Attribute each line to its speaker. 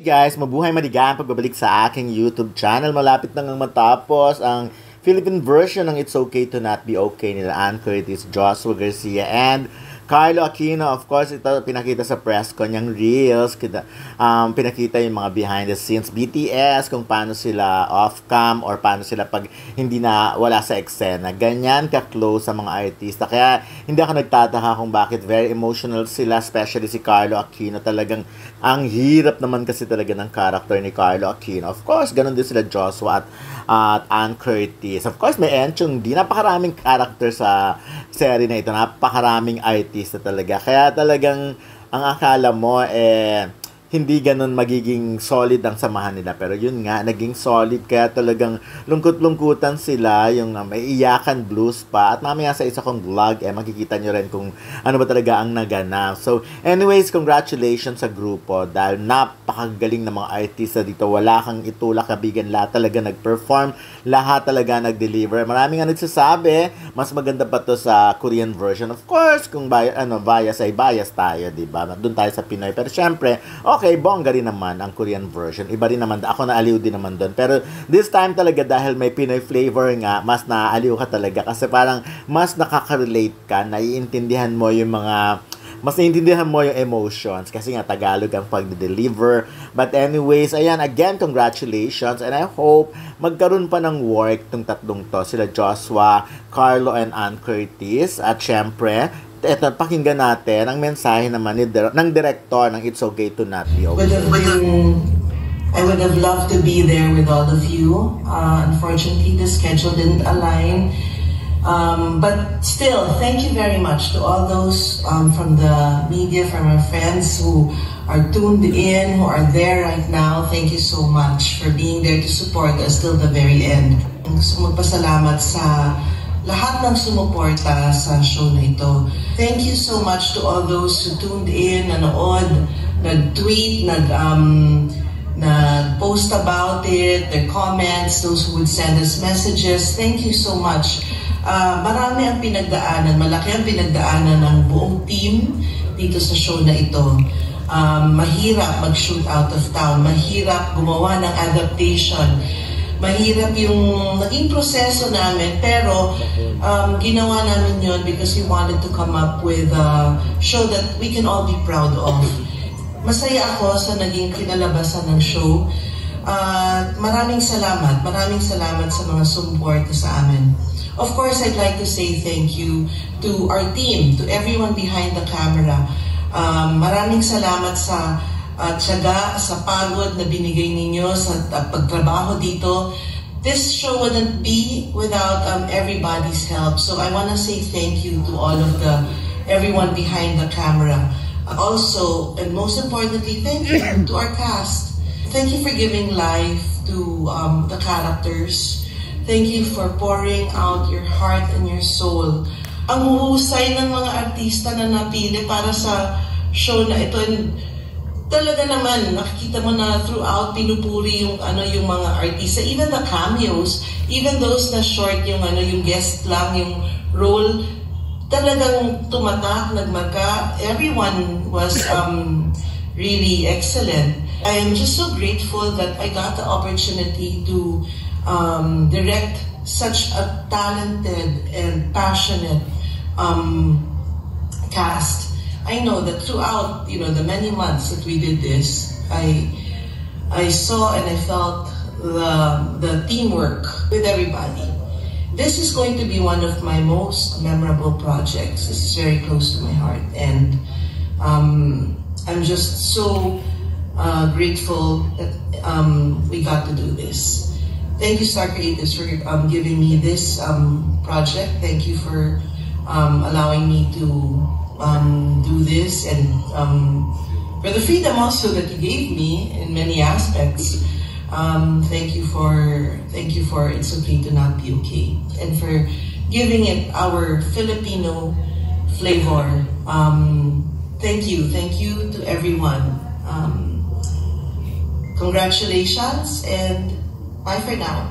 Speaker 1: Guys, mabuhay maligaan pagbabalik sa aking YouTube channel. Malapit na ngang matapos ang Philippine version ng It's Okay to Not Be Okay nila Ann Curtis, Joshua Garcia, and Carlo Aquino. Of course, ito pinakita sa press con yung reels. Pinakita yung mga behind the scenes BTS, kung paano sila off-cam or paano sila pag hindi na wala sa eksena. Ganyan ka-close sa mga artista. Kaya hindi ako nagtataka kung bakit very emotional sila, especially si Carlo Aquino. Talagang ang hirap naman kasi talaga ng character ni Carlo Aquino. Of course, ganun din sila Joshua at Ann Curtis. Of course, may Enchong di. Napakaraming character sa serie na ito. Napakaraming artista talaga. Kaya talagang ang akala mo hindi ganun magiging solid ang samahan nila. Pero yun nga, naging solid. Kaya talagang lungkot-lungkutan sila. Yung may iyakan blues pa. At mamaya sa isa kong vlog, makikita nyo rin kung ano ba talaga ang naganap. So, anyways, congratulations sa grupo. Dahil napakagaling na mga artista dito. Wala kang itulak, kabigan. Lahat talaga nag-perform. Lahat talaga nag-deliver. Maraming nga nagsasabi, mas maganda pa to sa Korean version. Of course, kung bias ay bias tayo, diba? Doon tayo sa Pinoy. Pero syempre, okay, bongga rin naman ang Korean version. Iba rin naman. Ako naaliw din naman doon. Pero this time talaga dahil may Pinoy flavor nga, mas naaaliw ka talaga. Kasi parang mas nakaka-relate ka. Naiintindihan mo yung mga... Mas naiintindihan mo yung emotions. Kasi nga Tagalog ang pag-deliver. But anyways, ayan, again, congratulations. And I hope magkaroon pa ng work tong tatlong to. Sila Joshua, Carlo, and Ann Curtis. At syempre, eto, pakinggan natin ang mensahe naman ng director ng It's Okay to Not Be Okay.
Speaker 2: I would have loved to be there with all of you. Unfortunately, the schedule didn't align. But still, thank you very much to all those from the media, from our friends who are tuned in, who are there right now. Thank you so much for being there to support us till the very end. Gusto magpasalamat sa lahat ng sumuporta sa show na ito. Thank you so much to all those who tuned in, nanood, nag-tweet, nag-post about it, their comments, those who would send us messages. Thank you so much. Marami ang pinagdaanan, malaki ang pinagdaanan ng buong team dito sa show na ito. Mahirap mag-shoot out of town, mahirap gumawa ng adaptation. Mahirap yung naging proseso namin, pero ginawa namin yun because we wanted to come up with a show that we can all be proud of. Masaya ako sa naging kinalabasan ng show. Maraming salamat sa mga sumuporta sa amin. Of course, I'd like to say thank you to our team, to everyone behind the camera. Maraming salamat sa tiyaga, sa pagod na binigay ninyo sa pagtrabaho dito. This show wouldn't be without everybody's help. So I want to say thank you to all of everyone behind the camera. Also, and most importantly, thank you to our cast. Thank you for giving life to the characters. Thank you for pouring out your heart and your soul. Ang huhusay ng mga artista na napili para sa show na ito. Talaga naman, nakikita mo na throughout, pinupuri yung mga artista, even the cameos, even those na short, yung guest lang, yung role, talagang tumatak, nagmarka. Everyone was really excellent. I am just so grateful that I got the opportunity to direct such a talented and passionate cast. I know that throughout, the many months that we did this, I saw and I felt the teamwork with everybody. This is going to be one of my most memorable projects. This is very close to my heart, and I'm just so grateful that we got to do this. Thank you, Star Creatives, for giving me this project. Thank you for allowing me to do this, and for the freedom also that you gave me in many aspects. Thank you for It's Okay to Not Be Okay, and for giving it our Filipino flavor. Thank you to everyone. Congratulations, and bye for now.